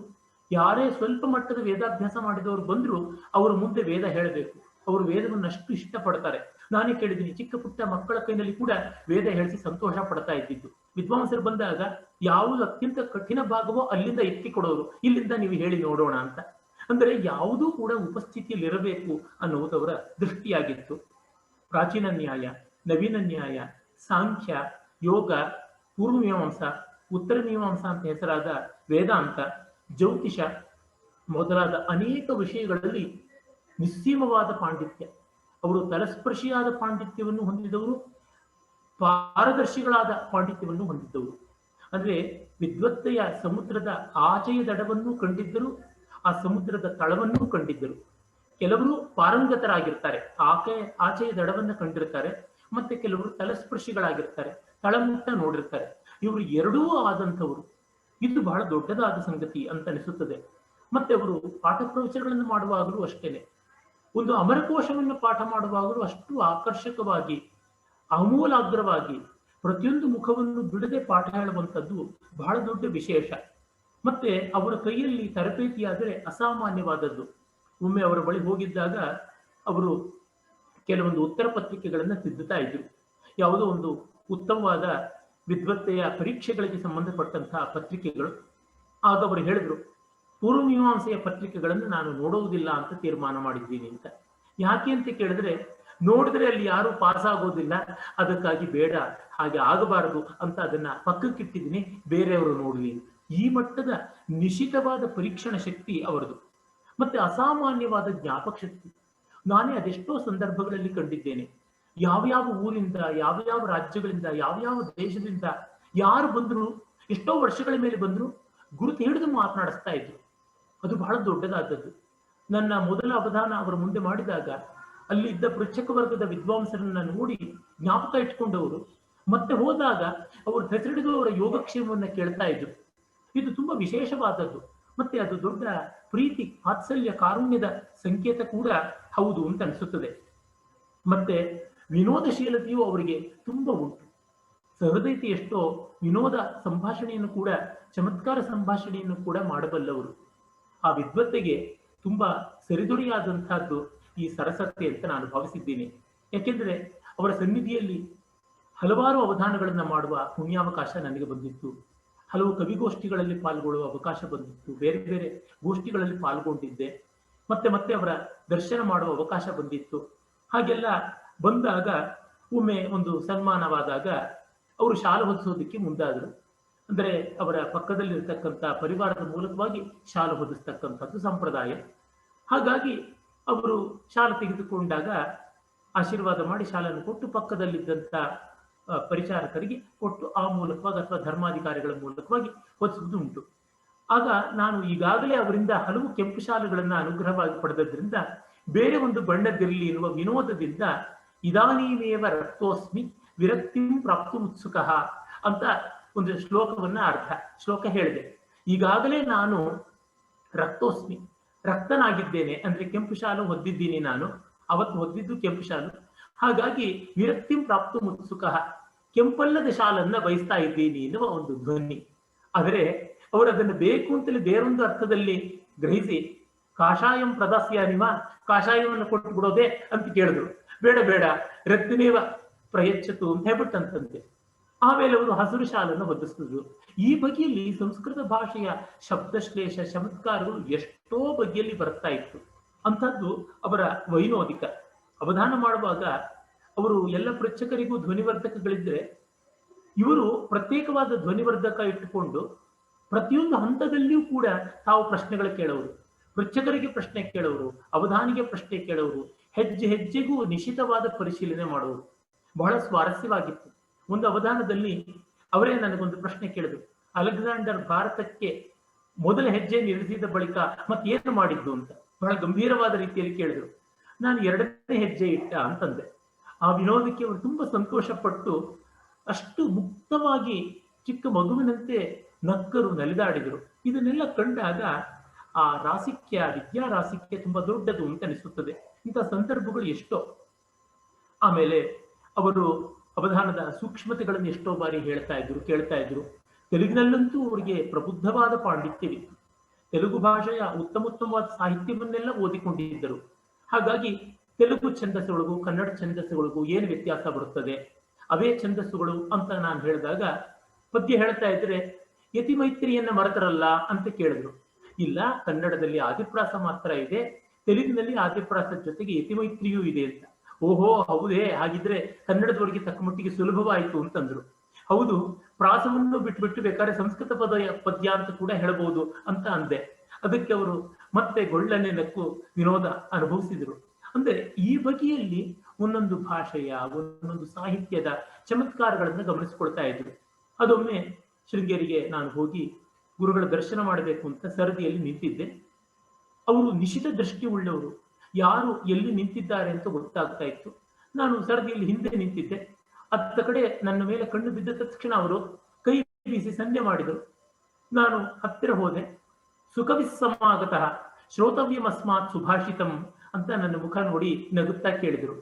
ಯಾರೇ ಸ್ವಲ್ಪ ಮಟ್ಟದ ವೇದಾಭ್ಯಾಸ ಮಾಡಿದವರು ಬಂದ್ರು ಅವರ ಮುಂದೆ ವೇದ ಹೇಳಬೇಕು. ಅವರು ವೇದವನ್ನು ಅಷ್ಟು ಇಷ್ಟಪಡ್ತಾರೆ. ನಾನೇ ಕೇಳಿದ್ದೀನಿ, ಚಿಕ್ಕ ಪುಟ್ಟ ಮಕ್ಕಳ ಕೈನಲ್ಲಿ ಕೂಡ ವೇದ ಹೇಳಿಸಿ ಸಂತೋಷ ಪಡ್ತಾ ಇದ್ದಿದ್ದು. ವಿದ್ವಾಂಸರು ಬಂದಾಗ ಯಾವುದು ಅತ್ಯಂತ ಕಠಿಣ ಭಾಗವೋ ಅಲ್ಲಿಂದ ಎತ್ತಿ ಕೊಡೋರು, ಇಲ್ಲಿಂದ ನೀವು ಹೇಳಿ ನೋಡೋಣ ಅಂತ. ಅಂದರೆ ಯಾವುದೂ ಕೂಡ ಉಪಸ್ಥಿತಿಯಲ್ಲಿ ಇರಬೇಕು ಅನ್ನುವುದವರ ದೃಷ್ಟಿಯಾಗಿತ್ತು. ಪ್ರಾಚೀನ ನ್ಯಾಯ, ನವೀನ ನ್ಯಾಯ, ಸಾಂಖ್ಯ, ಯೋಗ, ಪೂರ್ವ ಮೀಮಾಂಸ, ಉತ್ತರ ಮೀಮಾಂಸ ಅಂತ ಹೆಸರಾದ ವೇದಾಂತ, ಜ್ಯೋತಿಷ ಮೊದಲಾದ ಅನೇಕ ವಿಷಯಗಳಲ್ಲಿ ನಿಸ್ಸೀಮವಾದ ಪಾಂಡಿತ್ಯ. ಅವರು ತಲಸ್ಪರ್ಶಿಯಾದ ಪಾಂಡಿತ್ಯವನ್ನು ಹೊಂದಿದವರು, ಪಾರದರ್ಶಿಗಳಾದ ಪಾಂಡಿತ್ಯವನ್ನು ಹೊಂದಿದ್ದವರು. ಅಂದ್ರೆ ವಿದ್ವತ್ತೆಯ ಸಮುದ್ರದ ಆಚೆಯ ದಡವನ್ನು ಕಂಡಿದ್ದರು, ಆ ಸಮುದ್ರದ ತಳವನ್ನೂ ಕಂಡಿದ್ದರು. ಕೆಲವರು ಪಾರಂಗತರಾಗಿರ್ತಾರೆ, ಆಚೆಯ ದಡವನ್ನ ಕಂಡಿರ್ತಾರೆ, ಮತ್ತೆ ಕೆಲವರು ತಲಸ್ಪರ್ಶಿಗಳಾಗಿರ್ತಾರೆ, ತಳಮುಟ್ಟ ನೋಡಿರ್ತಾರೆ. ಇವರು ಎರಡೂ ಆದಂಥವರು. ಇದು ಬಹಳ ದೊಡ್ಡದಾದ ಸಂಗತಿ ಅಂತ ಅನಿಸುತ್ತದೆ. ಮತ್ತೆ ಅವರು ಪಾಠ ಪ್ರವಚನಗಳನ್ನು ಮಾಡುವಾಗಲೂ ಅಷ್ಟೇನೆ, ಒಂದು ಅಮರಕೋಶವನ್ನು ಪಾಠ ಮಾಡುವಾಗಲೂ ಅಷ್ಟು ಆಕರ್ಷಕವಾಗಿ, ಆಮೂಲಾಗ್ರವಾಗಿ, ಪ್ರತಿಯೊಂದು ಮುಖವನ್ನು ಬಿಡದೆ ಪಾಠ ಹೇಳುವಂಥದ್ದು ಬಹಳ ದೊಡ್ಡ ವಿಶೇಷ. ಮತ್ತೆ ಅವರ ಕೈಯಲ್ಲಿ ತರಬೇತಿಯಾದರೆ ಅಸಾಮಾನ್ಯವಾದದ್ದು. ಒಮ್ಮೆ ಅವರ ಬಳಿ ಹೋಗಿದ್ದಾಗ ಅವರು ಕೆಲವೊಂದು ಉತ್ತರ ಪತ್ರಿಕೆಗಳನ್ನು ತಿದ್ದುತ್ತಾ ಇದ್ರು, ಯಾವುದೋ ಒಂದು ಉತ್ತಮವಾದ ವಿದ್ವತ್ತೆಯ ಪರೀಕ್ಷೆಗಳಿಗೆ ಸಂಬಂಧಪಟ್ಟಂತಹ ಪತ್ರಿಕೆಗಳು. ಆಗ ಅವರು ಹೇಳಿದ್ರು, ಪೂರ್ವಮೀಮಾಂಸೆಯ ಪತ್ರಿಕೆಗಳನ್ನು ನಾನು ನೋಡುವುದಿಲ್ಲ ಅಂತ ತೀರ್ಮಾನ ಮಾಡಿದ್ದೀನಿ ಅಂತ. ಯಾಕೆ ಅಂತ ಕೇಳಿದ್ರೆ, ನೋಡಿದ್ರೆ ಅಲ್ಲಿ ಯಾರು ಪಾಸ್ ಆಗೋದಿಲ್ಲ, ಅದಕ್ಕಾಗಿ ಬೇಡ, ಹಾಗೆ ಆಗಬಾರದು ಅಂತ ಅದನ್ನ ಪಕ್ಕಕ್ಕಿಟ್ಟಿದ್ದೀನಿ, ಬೇರೆಯವರು ನೋಡ್ಲಿ. ಈ ಮಟ್ಟದ ನಿಶಿತವಾದ ಪರೀಕ್ಷಣ ಶಕ್ತಿ ಅವರದು. ಮತ್ತೆ ಅಸಾಮಾನ್ಯವಾದ ಜ್ಞಾಪಕ ಶಕ್ತಿ. ನಾನೇ ಅದೆಷ್ಟೋ ಸಂದರ್ಭಗಳಲ್ಲಿ ಕಂಡಿದ್ದೇನೆ. ಯಾವ್ಯಾವ ಊರಿಂದ, ಯಾವ್ಯಾವ ರಾಜ್ಯಗಳಿಂದ, ಯಾವ್ಯಾವ ದೇಶದಿಂದ ಯಾರು ಬಂದ್ರು, ಎಷ್ಟೋ ವರ್ಷಗಳ ಮೇಲೆ ಬಂದ್ರು, ಗುರುತು ಹಿಡಿದು ಮಾತನಾಡಿಸ್ತಾ ಇದ್ರು. ಅದು ಬಹಳ ದೊಡ್ಡದಾದದ್ದು. ನನ್ನ ಮೊದಲ ಅವಧಾನ ಅವರ ಮುಂದೆ ಮಾಡಿದಾಗ ಅಲ್ಲಿ ಇದ್ದ ಪೃಚ್ಛಕ ವರ್ಗದ ವಿದ್ವಾಂಸರನ್ನ ನೋಡಿ ಜ್ಞಾಪಕ ಇಟ್ಕೊಂಡವರು ಮತ್ತೆ ಹೋದಾಗ ಅವರು ಹೆಸರಿಡಿದು ಅವರ ಯೋಗಕ್ಷೇಮವನ್ನ ಕೇಳ್ತಾ ಇದ್ರು. ಇದು ತುಂಬಾ ವಿಶೇಷವಾದದ್ದು. ಮತ್ತೆ ಅದು ದೊಡ್ಡ ಪ್ರೀತಿ, ವಾತ್ಸಲ್ಯ, ಕಾರುಣ್ಯದ ಸಂಕೇತ ಕೂಡ ಹೌದು ಅಂತ ಅನಿಸುತ್ತದೆ. ಮತ್ತೆ ವಿನೋದಶೀಲತೆಯು ಅವರಿಗೆ ತುಂಬಾ ಉಂಟು. ಸಹೃದಯತೆ ಎಷ್ಟೋ ವಿನೋದ ಸಂಭಾಷಣೆಯನ್ನು ಕೂಡ, ಚಮತ್ಕಾರ ಸಂಭಾಷಣೆಯನ್ನು ಕೂಡ ಮಾಡಬಲ್ಲವರು. ಆ ವಿದ್ವತ್ತೆಗೆ ತುಂಬಾ ಸರಿದೊಡೆಯಾದಂತಹದ್ದು ಈ ಸರಸತೆ ಅಂತ ನಾನು ಭಾವಿಸಿದ್ದೀನಿ. ಯಾಕೆಂದ್ರೆ ಅವರ ಸನ್ನಿಧಿಯಲ್ಲಿ ಹಲವಾರು ಅವಧಾನಗಳನ್ನ ಮಾಡುವ ಪುಣ್ಯಾವಕಾಶ ನನಗೆ ಬಂದಿತ್ತು. ಹಲವು ಕವಿಗೋಷ್ಠಿಗಳಲ್ಲಿ ಪಾಲ್ಗೊಳ್ಳುವ ಅವಕಾಶ ಬಂದಿತ್ತು. ಬೇರೆ ಬೇರೆ ಗೋಷ್ಠಿಗಳಲ್ಲಿ ಪಾಲ್ಗೊಂಡಿದ್ದೆ. ಮತ್ತೆ ಮತ್ತೆ ಅವರ ದರ್ಶನ ಮಾಡುವ ಅವಕಾಶ ಬಂದಿತ್ತು. ಹಾಗೆಲ್ಲ ಬಂದಾಗ ಒಮ್ಮೆ ಒಂದು ಸನ್ಮಾನವಾದಾಗ ಅವರು ಶಾಲು ಹೊದಿಸೋದಕ್ಕೆ ಮುಂದಾದರು. ಅಂದರೆ ಅವರ ಪಕ್ಕದಲ್ಲಿರ್ತಕ್ಕಂಥ ಪರಿವಾರದ ಮೂಲಕವಾಗಿ ಶಾಲು ಹೊದಿಸ್ತಕ್ಕಂಥದ್ದು ಸಂಪ್ರದಾಯ. ಹಾಗಾಗಿ ಅವರು ಶಾಲು ತೆಗೆದುಕೊಂಡಾಗ ಆಶೀರ್ವಾದ ಮಾಡಿ ಶಾಲನ್ನು ಕೊಟ್ಟು ಪಕ್ಕದಲ್ಲಿದ್ದಂಥ ಪರಿಚಾರಕರಿಗೆ ಕೊಟ್ಟು ಆ ಮೂಲಕವಾಗಿ ಅಥವಾ ಧರ್ಮಾಧಿಕಾರಿಗಳ ಮೂಲಕವಾಗಿ ಹೊದಿಸುವುದು ಉಂಟು. ಆಗ ನಾನು ಈಗಾಗಲೇ ಅವರಿಂದ ಹಲವು ಕೆಂಪು ಶಾಲುಗಳನ್ನು ಅನುಗ್ರಹವಾಗಿ ಪಡೆದದ್ರಿಂದ ಬೇರೆ ಒಂದು ಬಣ್ಣದಿರಲಿ ಎನ್ನುವ ವಿನೋದದಿಂದ ಇದಾನೀಮೇವ ರಕ್ತೋಸ್ಮಿ ವಿರಕ್ತಿಂ ಪ್ರಾಪ್ತು ಉತ್ಸುಕಃ ಅಂತ ಒಂದು ಶ್ಲೋಕ ಹೇಳಿದೆ. ಈಗಾಗಲೇ ನಾನು ರಕ್ತೋಸ್ಮಿ, ರಕ್ತನಾಗಿದ್ದೇನೆ, ಅಂದ್ರೆ ಕೆಂಪು ಶಾಲು ಹೊದ್ದಿದ್ದೀನಿ ನಾನು. ಅವತ್ತು ಹೊದ್ದಿದ್ದು ಕೆಂಪು ಶಾಲು. ಹಾಗಾಗಿ ವಿರಕ್ತಿಂ ಪ್ರಾಪ್ತು ಉತ್ಸುಕಃ, ಕೆಂಪಲ್ಲದ ಶಾಲನ್ನ ಬಯಸ್ತಾ ಇದ್ದೀನಿ ಎನ್ನುವ ಒಂದು ಧ್ವನಿ. ಆದರೆ ಅವರು ಅದನ್ನು ಬೇಕು ಅಂತಲೇ ಬೇರೊಂದು ಅರ್ಥದಲ್ಲಿ ಗ್ರಹಿಸಿ ಕಾಷಾಯಂ ಪ್ರದಾಸ್ಯಾನಿವ, ಕಾಷಾಯವನ್ನು ಕೊಟ್ಟು ಬಿಡೋದೆ ಅಂತ ಕೇಳಿದ್ರು. ಬೇಡ ಬೇಡ, ರಕ್ತನೇವ ಪ್ರಯಚ್ಛತು ಅಂತ ಹೇಳ್ಬಿಟ್ಟಂತಂತೆ. ಆಮೇಲೆ ಅವರು ಹಸಿರು ಶಾಲನ್ನು ಹೊದಿಸಿದ್ರು. ಈ ಬಗೆಯಲ್ಲಿ ಸಂಸ್ಕೃತ ಭಾಷೆಯ ಶಬ್ದಶ್ಲೇಷ, ಚಮತ್ಕಾರಗಳು ಎಷ್ಟೋ ಬಗೆಯಲ್ಲಿ ಬರ್ತಾ ಇತ್ತು. ಅಂಥದ್ದು ಅವರ ವೈನೋದಿಕ. ಅವಧಾನ ಮಾಡುವಾಗ ಅವರು ಎಲ್ಲ ಪೃಚ್ಛಕರಿಗೂ ಧ್ವನಿವರ್ಧಕಗಳಿದ್ರೆ, ಇವರು ಪ್ರತ್ಯೇಕವಾದ ಧ್ವನಿವರ್ಧಕ ಇಟ್ಟುಕೊಂಡು ಪ್ರತಿಯೊಂದು ಹಂತದಲ್ಲಿಯೂ ಕೂಡ ತಾವು ಪ್ರಶ್ನೆಗಳು ಕೇಳೋರು. ಪೃಚ್ಛಕರಿಗೆ ಪ್ರಶ್ನೆ ಕೇಳೋರು, ಅವಧಾನಿಗೆ ಪ್ರಶ್ನೆ ಕೇಳೋರು, ಹೆಜ್ಜೆ ಹೆಜ್ಜೆಗೂ ನಿಶಿತವಾದ ಪರಿಶೀಲನೆ ಮಾಡೋರು. ಬಹಳ ಸ್ವಾರಸ್ಯವಾಗಿತ್ತು. ಒಂದು ಅವಧಾನದಲ್ಲಿ ಅವರೇ ನನಗೊಂದು ಪ್ರಶ್ನೆ ಕೇಳಿದ್ರು. ಅಲೆಕ್ಸಾಂಡರ್ ಭಾರತಕ್ಕೆ ಮೊದಲ ಹೆಜ್ಜೆ ನಿಲ್ಲಿಸಿದ ಬಳಿಕ ಮತ್ತೇನು ಮಾಡಿದ್ದು ಅಂತ ಬಹಳ ಗಂಭೀರವಾದ ರೀತಿಯಲ್ಲಿ ಕೇಳಿದ್ರು. ನಾನು 2ನೇ ಹೆಜ್ಜೆ ಇಟ್ಟ ಅಂತಂದೆ. ಆ ವಿನೋದಕ್ಕೆ ಅವರು ತುಂಬಾ ಸಂತೋಷಪಟ್ಟು ಅಷ್ಟು ಮುಕ್ತವಾಗಿ ಚಿಕ್ಕ ಮಗುವಿನಂತೆ ನಕ್ಕರು, ನಲಿದಾಡಿದರು. ಇದನ್ನೆಲ್ಲ ಕಂಡಾಗ ಆ ರಾಸಿಕ್ಯ, ವಿದ್ಯಾರಾಸಿಕ್ಯ ತುಂಬಾ ದೊಡ್ಡದು ಅಂತ ಅನಿಸುತ್ತದೆ. ಇಂತಹ ಸಂದರ್ಭಗಳು ಎಷ್ಟೋ. ಆಮೇಲೆ ಅವರು ಅವಧಾನದ ಸೂಕ್ಷ್ಮತೆಗಳನ್ನು ಎಷ್ಟೋ ಬಾರಿ ಹೇಳ್ತಾ ಇದ್ರು, ಕೇಳ್ತಾ ಇದ್ರು. ತೆಲುಗಿನಲ್ಲಂತೂ ಅವರಿಗೆ ಪ್ರಬುದ್ಧವಾದ ಪಾಂಡಿತ್ಯವಿತ್ತು. ತೆಲುಗು ಭಾಷೆಯ ಉತ್ತಮೋತ್ತಮವಾದ ಸಾಹಿತ್ಯವನ್ನೆಲ್ಲ ಓದಿಕೊಂಡಿದ್ದರು. ಹಾಗಾಗಿ ತೆಲುಗು ಛಂದಸ್ಸುಗಳಿಗೂ ಕನ್ನಡ ಛಂದಸ್ಸುಗಳಿಗೂ ಏನು ವ್ಯತ್ಯಾಸ ಬರುತ್ತದೆ, ಅವೇ ಛಂದಸ್ಸುಗಳು ಅಂತ ನಾನು ಹೇಳಿದಾಗ ಪದ್ಯ ಹೇಳ್ತಾ ಇದ್ರೆ ಯತಿ ಮೈತ್ರಿಯನ್ನ ಮರೆತರಲ್ಲ ಅಂತ ಕೇಳಿದ್ರು. ಇಲ್ಲ, ಕನ್ನಡದಲ್ಲಿ ಆದಿಪ್ರಾಸ ಮಾತ್ರ ಇದೆ, ತೆಲುಗಿನಲ್ಲಿ ಆದಿಪ್ರಾಸದ ಜೊತೆಗೆ ಯತಿ ಮೈತ್ರಿಯೂ ಇದೆ ಅಂತ. ಓಹೋ ಹೌದೇ, ಹಾಗಿದ್ರೆ ಕನ್ನಡದವರಿಗೆ ತಕ್ಕ ಮಟ್ಟಿಗೆ ಸುಲಭವಾಯಿತು ಅಂತಂದ್ರು. ಹೌದು, ಪ್ರಾಸವನ್ನು ಬಿಟ್ಬಿಟ್ಟು ಬೇಕಾದ್ರೆ ಸಂಸ್ಕೃತ ಪದ್ಯ ಅಂತ ಕೂಡ ಹೇಳಬಹುದು ಅಂತ ಅಂದೆ. ಅದಕ್ಕೆ ಅವರು ಮತ್ತೆ ಗೊಳ್ಳನೆ ನಕ್ಕು ವಿನೋದ ಅನುಭವಿಸಿದರು. ಅಂದ್ರೆ ಈ ಬಗೆಯಲ್ಲಿ ಒಂದೊಂದು ಭಾಷೆಯ, ಒಂದೊಂದು ಸಾಹಿತ್ಯದ ಚಮತ್ಕಾರಗಳನ್ನು ಗಮನಿಸಿಕೊಳ್ತಾ ಇದ್ರು. ಅದೊಮ್ಮೆ ಶೃಂಗೇರಿಗೆ ನಾನು ಹೋಗಿ ಗುರುಗಳ ದರ್ಶನ ಮಾಡಬೇಕು ಅಂತ ಸರದಿಯಲ್ಲಿ ನಿಂತಿದ್ದೆ. ಅವರು ನಿಶಿತ ದೃಷ್ಟಿ ಉಳ್ಳವರು, ಯಾರು ಎಲ್ಲಿ ನಿಂತಿದ್ದಾರೆ ಅಂತ ಗೊತ್ತಾಗ್ತಾ ಇತ್ತು. ನಾನು ಸರದಿಯಲ್ಲಿ ಹಿಂದೆ ನಿಂತಿದ್ದೆ. ಅತ್ತ ಕಡೆ ನನ್ನ ಮೇಲೆ ಕಣ್ಣು ಬಿದ್ದ ತಕ್ಷಣ ಅವರು ಕೈ ಬೀಸಿ ಸಂಧೆ ಮಾಡಿದರು. ನಾನು ಹತ್ತಿರ ಹೋದೆ. ಸುಖವಿಸ್ಸಮಾಗತಃ ಶ್ರೋತವ್ಯಮಸ್ಮಾತ್ ಸುಭಾಷಿತಂ ಅಂತ ನನ್ನ ಮುಖ ನೋಡಿ ನಗುತ್ತಾ ಕೇಳಿದರು.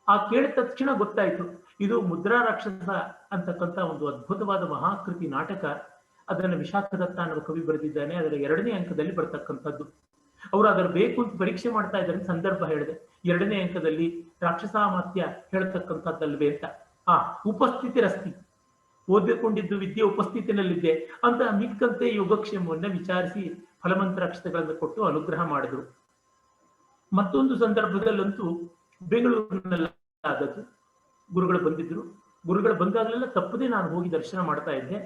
ಆ ಕೇಳಿದ ತಕ್ಷಣ ಗೊತ್ತಾಯ್ತು, ಇದು ಮುದ್ರಾ ರಾಕ್ಷಸ ಅಂತಕ್ಕಂಥ ಒಂದು ಅದ್ಭುತವಾದ ಮಹಾಕೃತಿ ನಾಟಕ. ಅದನ್ನು ವಿಶಾಖದತ್ತ ಅನ್ನುವ ಕವಿ ಬರೆದಿದ್ದಾನೆ. ಅದರ 2ನೇ ಅಂಕದಲ್ಲಿ ಬರ್ತಕ್ಕಂಥದ್ದು. ಅವರು ಅದರ ಬೇಕು ಅಂತ ಪರೀಕ್ಷೆ ಮಾಡ್ತಾ ಇದ್ದಾರೆ ಸಂದರ್ಭ ಹೇಳಿದೆ. 2ನೇ ಅಂಕದಲ್ಲಿ ರಾಕ್ಷಸಾಮಾತ್ಯ ಹೇಳ್ತಕ್ಕಂಥದ್ದಲ್ವೇ ಅಂತ. ಉಪಸ್ಥಿತಿ ರಸ್ತಿ, ಓದಿಕೊಂಡಿದ್ದು ವಿದ್ಯೆ ಉಪಸ್ಥಿತಿನಲ್ಲಿದ್ದೆ ಅಂತ ಮಿಕ್ಕಂತೆ ಯೋಗಕ್ಷೇಮವನ್ನ ವಿಚಾರಿಸಿ ಫಲಮಂತ್ರಾಕ್ಷತೆಗಳನ್ನು ಕೊಟ್ಟು ಅನುಗ್ರಹ ಮಾಡಿದ್ರು. ಮತ್ತೊಂದು ಸಂದರ್ಭದಲ್ಲಂತೂ ಬೆಂಗಳೂರಿನಲ್ಲಾದದ್ದು. ಗುರುಗಳು ಬಂದಿದ್ರು. ಗುರುಗಳು ಬಂದಾಗಲೆಲ್ಲ ತಪ್ಪದೆ ನಾನು ಹೋಗಿ ದರ್ಶನ ಮಾಡ್ತಾ ಇದ್ದೆ.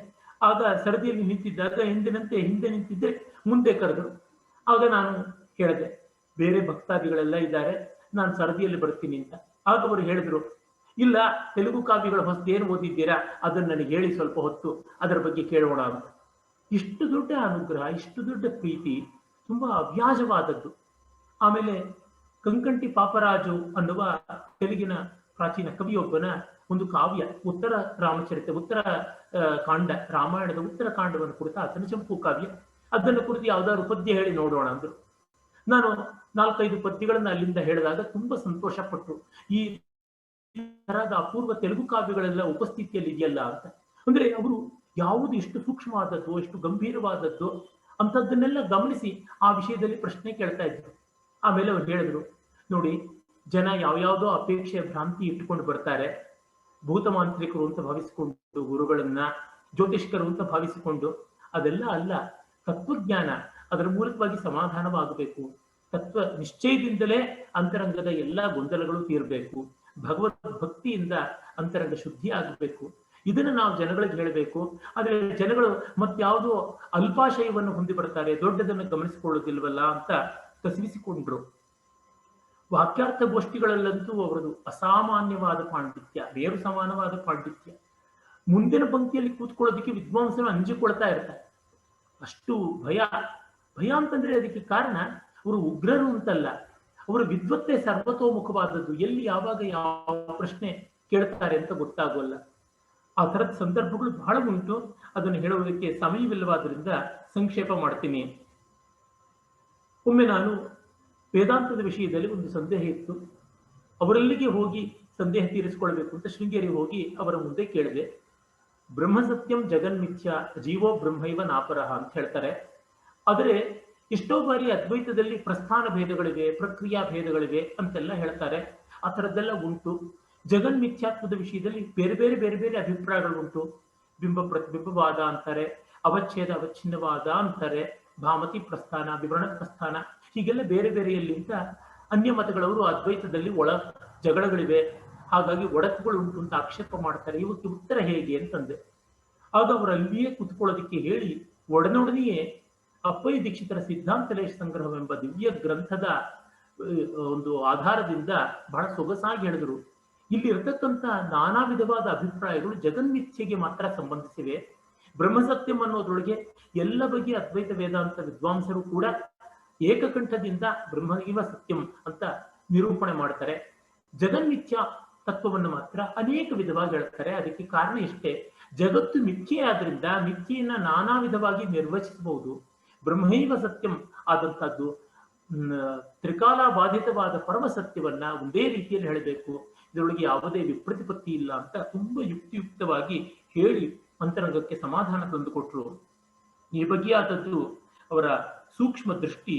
ಆಗ ಸರದಿಯಲ್ಲಿ ನಿಂತಿದ್ದಾಗ ಹಿಂದೆ ನಿಂತಿದ್ದೆ, ಮುಂದೆ ಕರೆದರು. ಆಗ ನಾನು ಹೇಳಿದೆ, ಬೇರೆ ಭಕ್ತಾದಿಗಳೆಲ್ಲ ಇದ್ದಾರೆ, ನಾನು ಸರದಿಯಲ್ಲಿ ಬರ್ತೀನಿ ಅಂತ. ಆಗ ಅವರು ಹೇಳಿದ್ರು, ಇಲ್ಲ, ತೆಲುಗು ಕಾವ್ಯಗಳ ಹೊಸದೇನು ಓದಿದ್ದೀರಾ ಅದನ್ನು ನನಗೆ ಹೇಳಿ, ಸ್ವಲ್ಪ ಹೊತ್ತು ಅದರ ಬಗ್ಗೆ ಕೇಳೋಣ ಅಂತ. ಇಷ್ಟು ದೊಡ್ಡ ಅನುಗ್ರಹ, ಇಷ್ಟು ದೊಡ್ಡ ಪ್ರೀತಿ ತುಂಬಾ ಅವ್ಯಾಜವಾದದ್ದು. ಆಮೇಲೆ ಕಂಕಂಟಿ ಪಾಪರಾಜು ಅನ್ನುವ ತೆಲುಗಿನ ಪ್ರಾಚೀನ ಕವಿಯೊಬ್ಬನ ಒಂದು ಕಾವ್ಯ, ಉತ್ತರ ರಾಮಚರಿತೆ, ಉತ್ತರ ಕಾಂಡ, ರಾಮಾಯಣದ ಉತ್ತರ ಕಾಂಡವನ್ನು ಕುರಿತ ಆತನ ಚಂಪು ಕಾವ್ಯ. ಅದನ್ನು ಕುರಿತು ಯಾವ್ದಾದ್ರು ಪದ್ಯ ಹೇಳಿ ನೋಡೋಣ ಅಂದ್ರು. ನಾನು 4-5 ಪದ್ಯಗಳನ್ನು ಅಲ್ಲಿಂದ ಹೇಳಿದಾಗ ತುಂಬಾ ಸಂತೋಷ ಪಟ್ಟರು. ಈ ತರಹದ ಅಪೂರ್ವ ತೆಲುಗು ಕಾವ್ಯಗಳೆಲ್ಲ ಉಪಸ್ಥಿತಿಯಲ್ಲಿ ಇದೆಯಲ್ಲ ಅಂತ. ಅಂದ್ರೆ ಅವರು ಯಾವುದು ಎಷ್ಟು ಸೂಕ್ಷ್ಮವಾದದ್ದು, ಎಷ್ಟು ಗಂಭೀರವಾದದ್ದು ಅಂತದ್ದನ್ನೆಲ್ಲ ಗಮನಿಸಿ ಆ ವಿಷಯದಲ್ಲಿ ಪ್ರಶ್ನೆ ಕೇಳ್ತಾ ಇದ್ರು. ಆಮೇಲೆ ಅವ್ರು ಹೇಳಿದ್ರು, ನೋಡಿ, ಜನ ಯಾವ್ಯಾವುದೋ ಅಪೇಕ್ಷೆ ಭ್ರಾಂತಿ ಇಟ್ಟುಕೊಂಡು ಬರ್ತಾರೆ. ಭೂತಮಾಂತ್ರಿಕರು ಅಂತ ಭಾವಿಸಿಕೊಂಡು, ಗುರುಗಳನ್ನ ಜ್ಯೋತಿಷ್ಕರು ಅಂತ ಭಾವಿಸಿಕೊಂಡು, ಅದೆಲ್ಲ ಅಲ್ಲ. ತತ್ವಜ್ಞಾನ, ಅದರ ಮೂಲಕವಾಗಿ ಸಮಾಧಾನವಾಗಬೇಕು. ತತ್ವ ನಿಶ್ಚಯದಿಂದಲೇ ಅಂತರಂಗದ ಎಲ್ಲ ಗೊಂದಲಗಳು ತೀರಬೇಕು. ಭಗವದ್ ಭಕ್ತಿಯಿಂದ ಅಂತರಂಗ ಶುದ್ಧಿ ಆಗಬೇಕು. ಇದನ್ನು ನಾವು ಜನಗಳಿಗೆ ಹೇಳಬೇಕು. ಆದ್ರೆ ಜನಗಳು ಮತ್ಯಾವುದೋ ಅಲ್ಪಾಶಯವನ್ನು ಹೊಂದಿ ಬರ್ತಾರೆ, ದೊಡ್ಡದನ್ನು ಗಮನಿಸಿಕೊಳ್ಳೋದಿಲ್ವಲ್ಲ ಅಂತ ಕಸಿವಿಸಿಕೊಂಡ್ರು. ವಾಕ್ಯಾರ್ಥ ಗೋಷ್ಠಿಗಳಲ್ಲಂತೂ ಅವರದು ಅಸಾಮಾನ್ಯವಾದ ಪಾಂಡಿತ್ಯ, ಬೇರು ಸಮಾನವಾದ ಪಾಂಡಿತ್ಯ. ಮುಂದಿನ ಪಂಕ್ತಿಯಲ್ಲಿ ಕೂತ್ಕೊಳ್ಳೋದಕ್ಕೆ ವಿದ್ವಾಂಸರು ಅಂಜಿಕೊಳ್ತಾ ಇರ್ತಾರೆ. ಅಷ್ಟು ಭಯ. ಭಯ ಅಂತಂದ್ರೆ ಅದಕ್ಕೆ ಕಾರಣ ಅವರು ಉಗ್ರರು ಅಂತಲ್ಲ, ಅವರ ವಿದ್ವತ್ತೆ ಸರ್ವತೋಮುಖವಾದದ್ದು. ಎಲ್ಲಿ ಯಾವಾಗ ಯಾವ ಪ್ರಶ್ನೆ ಕೇಳ್ತಾರೆ ಅಂತ ಗೊತ್ತಾಗೋಲ್ಲ. ಆ ಥರದ ಸಂದರ್ಭಗಳು ಬಹಳ ಉಂಟು. ಅದನ್ನು ಹೇಳುವುದಕ್ಕೆ ಸಮಯವಿಲ್ಲವಾದ್ರಿಂದ ಸಂಕ್ಷೇಪ ಮಾಡ್ತೀನಿ. ಒಮ್ಮೆ ನಾನು ವೇದಾಂತದ ವಿಷಯದಲ್ಲಿ ಒಂದು ಸಂದೇಹ ಇತ್ತು. ಅವರಲ್ಲಿಗೆ ಹೋಗಿ ಸಂದೇಹ ತೀರಿಸಿಕೊಳ್ಬೇಕು ಅಂತ ಶೃಂಗೇರಿ ಹೋಗಿ ಅವರ ಮುಂದೆ ಕೇಳಿದೆ. ಬ್ರಹ್ಮಸತ್ಯಂ ಜಗನ್ಮಿಥ್ಯ ಜೀವೋ ಬ್ರಹ್ಮೈವ ನಾಪರಹ ಅಂತ ಹೇಳ್ತಾರೆ. ಆದರೆ ಎಷ್ಟೋ ಬಾರಿ ಅದ್ವೈತದಲ್ಲಿ ಪ್ರಸ್ಥಾನ ಭೇದಗಳಿವೆ, ಪ್ರಕ್ರಿಯಾ ಭೇದಗಳಿವೆ ಅಂತೆಲ್ಲ ಹೇಳ್ತಾರೆ. ಆ ಥರದ್ದೆಲ್ಲ ಉಂಟು. ಜಗನ್ಮಿಥ್ಯಾತ್ವದ ವಿಷಯದಲ್ಲಿ ಬೇರೆ ಬೇರೆ ಅಭಿಪ್ರಾಯಗಳು ಉಂಟು. ಬಿಂಬ ಪ್ರತಿಬಿಂಬವಾದ ಅಂತಾರೆ, ಅವಚ್ಛೇದ ಅವಚ್ಛಿನ್ನವಾದ ಅಂತಾರೆ, ಭಾಮತಿ ಪ್ರಸ್ಥಾನ, ವಿವರಣ ಪ್ರಸ್ಥಾನ, ಹೀಗೆಲ್ಲ ಬೇರೆ ಬೇರೆಯಲ್ಲಿಂದ ಅನ್ಯ ಮತಗಳವರು ಅದ್ವೈತದಲ್ಲಿ ಜಗಳಗಳಿವೆ, ಹಾಗಾಗಿ ಒಡಕುಗಳು ಉಂಟು ಅಂತ ಆಕ್ಷೇಪ ಮಾಡ್ತಾರೆ. ಇವಕ್ಕೆ ಉತ್ತರ ಹೇಗೆ ಅಂತಂದೆ. ಆಗ ಅವರು ಅಲ್ಲಿಯೇ ಕುತ್ಕೊಳ್ಳೋದಕ್ಕೆ ಹೇಳಿ ಒಡನೊಡನೆಯೇ ಅಪ್ಪಯ್ಯ ದೀಕ್ಷಿತರ ಸಿದ್ಧಾಂತಲೇಶ ಸಂಗ್ರಹವೆಂಬ ದಿವ್ಯ ಗ್ರಂಥದ ಒಂದು ಆಧಾರದಿಂದ ಬಹಳ ಸೊಗಸಾಗಿ ಹೇಳಿದರು. ಇಲ್ಲಿ ಇರತಕ್ಕಂಥ ನಾನಾ ವಿಧವಾದ ಅಭಿಪ್ರಾಯಗಳು ಜಗನ್ಮಿಥ್ಯೆಗೆ ಮಾತ್ರ ಸಂಬಂಧಿಸಿವೆ. ಬ್ರಹ್ಮಸತ್ಯಂ ಅನ್ನೋದ್ರೊಳಗೆ ಎಲ್ಲ ಬಗೆಯ ಅದ್ವೈತ ವೇದಾಂತ ವಿದ್ವಾಂಸರು ಕೂಡ ಏಕಕಂಠದಿಂದ ಬ್ರಹ್ಮೈವ ಸತ್ಯಂ ಅಂತ ನಿರೂಪಣೆ ಮಾಡ್ತಾರೆ. ಜಗನ್ಮಿಥ್ಯ ತತ್ವವನ್ನು ಮಾತ್ರ ಅನೇಕ ವಿಧವಾಗಿ ಹೇಳ್ತಾರೆ. ಅದಕ್ಕೆ ಕಾರಣ ಇಷ್ಟೇ, ಜಗತ್ತು ಮಿಥ್ಯೆ ಆದ್ರಿಂದ ಮಿಥ್ಯೆಯನ್ನ ನಾನಾ ವಿಧವಾಗಿ ನಿರ್ವಚಿಸಬಹುದು. ಬ್ರಹ್ಮೈವ ಸತ್ಯಂ ಆದಂತಹದ್ದು ತ್ರಿಕಾಲ ಬಾಧಿತವಾದ ಪರಮ ಸತ್ಯವನ್ನ ಒಂದೇ ರೀತಿಯಲ್ಲಿ ಹೇಳಬೇಕು. ಇದರೊಳಗೆ ಯಾವುದೇ ವಿಪ್ರತಿಪತ್ತಿ ಇಲ್ಲ ಅಂತ ತುಂಬಾ ಯುಕ್ತಿಯುಕ್ತವಾಗಿ ಹೇಳಿ ಅಂತರಂಗಕ್ಕೆ ಸಮಾಧಾನ ತಂದುಕೊಟ್ರು. ಈ ಬಗೆಯಾದದ್ದು ಅವರ ಸೂಕ್ಷ್ಮ ದೃಷ್ಟಿ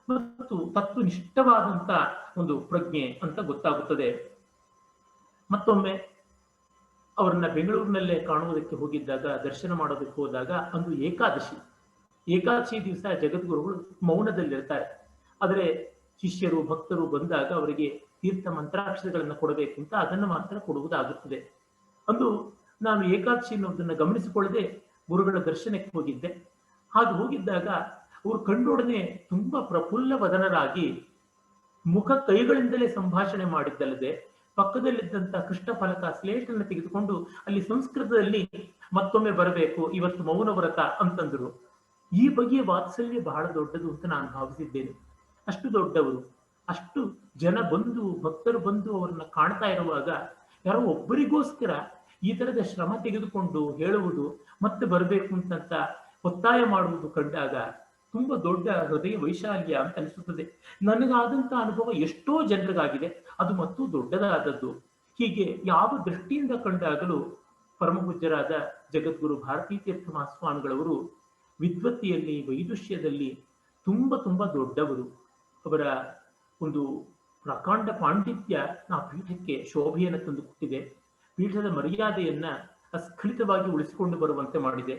ಮತ್ತು ತತ್ವನಿಷ್ಠವಾದಂತ ಒಂದು ಪ್ರಜ್ಞೆ ಅಂತ ಗೊತ್ತಾಗುತ್ತದೆ. ಮತ್ತೊಮ್ಮೆ ಅವರನ್ನ ಬೆಂಗಳೂರಿನಲ್ಲೇ ಕಾಣುವುದಕ್ಕೆ ಹೋಗಿದ್ದಾಗ, ದರ್ಶನ ಮಾಡೋದಕ್ಕೆ ಹೋದಾಗ, ಅಂದು ಏಕಾದಶಿ ದಿವಸ ಜಗದ್ಗುರುಗಳು ಮೌನದಲ್ಲಿರ್ತಾರೆ. ಆದರೆ ಶಿಷ್ಯರು ಭಕ್ತರು ಬಂದಾಗ ಅವರಿಗೆ ತೀರ್ಥ ಮಂತ್ರಾಕ್ಷರಗಳನ್ನು ಕೊಡಬೇಕು ಅಂತ ಅದನ್ನು ಮಾತ್ರ ಕೊಡುವುದಾಗುತ್ತದೆ. ಅಂದು ನಾನು ಏಕಾದಶಿ ಅನ್ನೋದನ್ನು ಗಮನಿಸಿಕೊಳ್ಳದೆ ಗುರುಗಳ ದರ್ಶನಕ್ಕೆ ಹೋಗಿದ್ದೆ. ಹಾಗೆ ಹೋಗಿದ್ದಾಗ ಅವರು ಕಂಡೊಡನೆ ತುಂಬಾ ಪ್ರಫುಲ್ಲ ವದನರಾಗಿ ಮುಖ ಕೈಗಳಿಂದಲೇ ಸಂಭಾಷಣೆ ಮಾಡಿದ್ದಲ್ಲದೆ ಪಕ್ಕದಲ್ಲಿದ್ದಂಥ ಕೃಷ್ಣ ಫಲಕ ಸ್ಲೇಟನ್ನು ತೆಗೆದುಕೊಂಡು ಅಲ್ಲಿ ಸಂಸ್ಕೃತದಲ್ಲಿ ಮತ್ತೊಮ್ಮೆ ಬರಬೇಕು, ಇವತ್ತು ಮೌನ ವ್ರತ ಅಂತಂದ್ರು. ಈ ಬಗೆಯ ವಾತ್ಸಲ್ಯ ಬಹಳ ದೊಡ್ಡದು ಅಂತ ನಾನು ಭಾವಿಸಿದ್ದೇನೆ. ಅಷ್ಟು ದೊಡ್ಡವರು, ಅಷ್ಟು ಜನ ಬಂದು ಭಕ್ತರು ಬಂದು ಅವರನ್ನ ಕಾಣ್ತಾ ಇರುವಾಗ ಯಾರೋ ಒಬ್ಬರಿಗೋಸ್ಕರ ಈ ತರದ ಶ್ರಮ ತೆಗೆದುಕೊಂಡು ಹೇಳುವುದು ಮತ್ತೆ ಬರಬೇಕು ಅಂತಂತ ಒತ್ತಾಯ ಮಾಡುವುದು ಕಂಡಾಗ ತುಂಬಾ ದೊಡ್ಡ ಹೃದಯ ವೈಶಾಲ್ಯ ಅಂತ ಅನಿಸುತ್ತದೆ. ನನಗಾದಂತ ಅನುಭವ ಎಷ್ಟೋ ಜನರಿಗಾಗಿದೆ, ಅದು ಮತ್ತೂ ದೊಡ್ಡದಾದದ್ದು. ಹೀಗೆ ಯಾವ ದೃಷ್ಟಿಯಿಂದ ಕಂಡಾಗಲೂ ಪರಮಪೂಜ್ಯರಾದ ಜಗದ್ಗುರು ಭಾರತೀ ತೀರ್ಥ ಮಹಾಸ್ವಾಮಿಗಳವರು ವಿದ್ವತ್ತಿಯಲ್ಲಿ, ವೈದುಷ್ಯದಲ್ಲಿ ತುಂಬಾ ದೊಡ್ಡವರು. ಅವರ ಒಂದು ಪ್ರಕಾಂಡ ಪಾಂಡಿತ್ಯ ಆ ಪೀಠಕ್ಕೆ ಶೋಭೆಯನ್ನು ತಂದುಕೊಟ್ಟಿದೆ. ಪೀಠದ ಮರ್ಯಾದೆಯನ್ನ ಅಸ್ಖಲಿತವಾಗಿ ಉಳಿಸಿಕೊಂಡು ಬರುವಂತೆ ಮಾಡಿದೆ.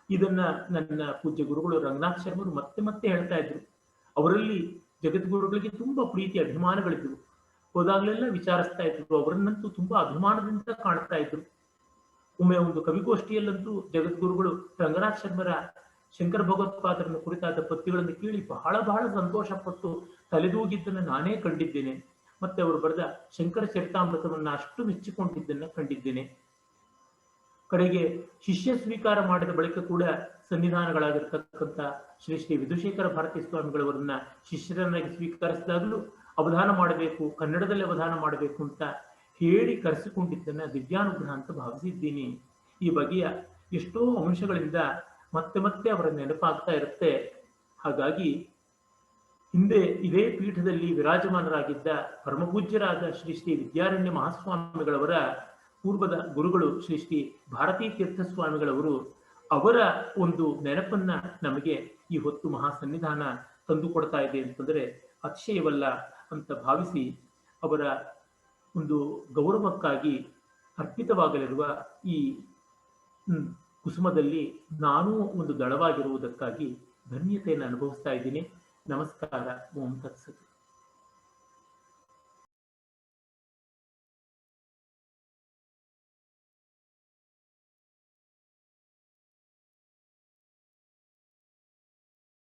ಇದನ್ನ ನನ್ನ ಪೂಜ್ಯ ಗುರುಗಳು ರಂಗನಾಥ್ ಶರ್ಮರು ಮತ್ತೆ ಮತ್ತೆ ಹೇಳ್ತಾ ಇದ್ರು. ಅವರಲ್ಲಿ ಜಗದ್ಗುರುಗಳಿಗೆ ತುಂಬಾ ಪ್ರೀತಿ ಅಭಿಮಾನಗಳಿದ್ರು. ಹೋದಾಗ್ಲೆಲ್ಲ ವಿಚಾರಿಸ್ತಾ ಇದ್ರು. ಅವರನ್ನಂತೂ ತುಂಬಾ ಅಭಿಮಾನದಿಂದ ಕಾಣ್ತಾ ಇದ್ರು. ಒಮ್ಮೆ ಒಂದು ಕವಿಗೋಷ್ಠಿಯಲ್ಲಂತೂ ಜಗದ್ಗುರುಗಳು ರಂಗನಾಥ್ ಶರ್ಮರ ಶಂಕರ ಭಗವತ್ಪಾದರನ್ನು ಕುರಿತಾದ ಪದ್ಯಗಳನ್ನು ಕೇಳಿ ಬಹಳ ಸಂತೋಷ ಪಟ್ಟು ತಲೆದೂಗಿದ್ದನ್ನು ನಾನೇ ಕಂಡಿದ್ದೇನೆ. ಮತ್ತೆ ಅವರು ಬರೆದ ಶಂಕರ ಚರಿತಾಮೃತವನ್ನ ಅಷ್ಟು ಮೆಚ್ಚಿಕೊಂಡಿದ್ದನ್ನ ಕಂಡಿದ್ದೇನೆ. ಕಡೆಗೆ ಶಿಷ್ಯ ಸ್ವೀಕಾರ ಮಾಡಿದ ಬಳಿಕ ಕೂಡ ಸನ್ನಿಧಾನಗಳಾಗಿರ್ತಕ್ಕಂಥ ಶ್ರೀ ಶ್ರೀ ವಿಧುಶೇಖರ ಭಾರತೀ ಸ್ವಾಮಿಗಳವರನ್ನ ಶಿಷ್ಯರನ್ನಾಗಿ ಸ್ವೀಕರಿಸಿದಾಗಲೂ ಅವಧಾನ ಮಾಡಬೇಕು, ಕನ್ನಡದಲ್ಲಿ ಅವಧಾನ ಮಾಡಬೇಕು ಅಂತ ಹೇಳಿ ಕರೆಸಿಕೊಂಡಿದ್ದನ್ನ ದಿವ್ಯಾನುಗ್ರಹ ಅಂತ ಭಾವಿಸಿದ್ದೀನಿ. ಈ ಬಗೆಯ ಎಷ್ಟೋ ಅಂಶಗಳಿಂದ ಮತ್ತೆ ಮತ್ತೆ ಅವರ ನೆನಪಾಗ್ತಾ ಇರುತ್ತೆ. ಹಾಗಾಗಿ ಹಿಂದೆ ಇದೇ ಪೀಠದಲ್ಲಿ ವಿರಾಜಮಾನರಾಗಿದ್ದ ಪರಮಪೂಜ್ಯರಾದ ಶ್ರೀ ಶ್ರೀ ವಿದ್ಯಾರಣ್ಯ ಮಹಾಸ್ವಾಮಿಗಳವರ ಪೂರ್ವದ ಗುರುಗಳು ಶ್ರೀ ಶ್ರೀ ಭಾರತೀ ತೀರ್ಥ ಸ್ವಾಮಿಗಳವರು ಅವರ ಒಂದು ನೆನಪನ್ನ ನಮಗೆ ಈ ಹೊತ್ತು ಮಹಾಸನ್ನಿಧಾನ ತಂದುಕೊಡ್ತಾ ಇದೆ ಅಂತಂದ್ರೆ ಅತಿಶಯವಲ್ಲ ಅಂತ ಭಾವಿಸಿ, ಅವರ ಒಂದು ಗೌರವಕ್ಕಾಗಿ ಅರ್ಪಿತವಾಗಲಿರುವ ಈ ಕುಸುಮದಲ್ಲಿ ನಾನೂ ಒಂದು ದಳವಾಗಿರುವುದಕ್ಕಾಗಿ ಧನ್ಯತೆಯನ್ನು ಅನುಭವಿಸ್ತಾ ಇದ್ದೀನಿ. ನಮಸ್ಕಾರ. ಓಂ ತತ್ಸತ್.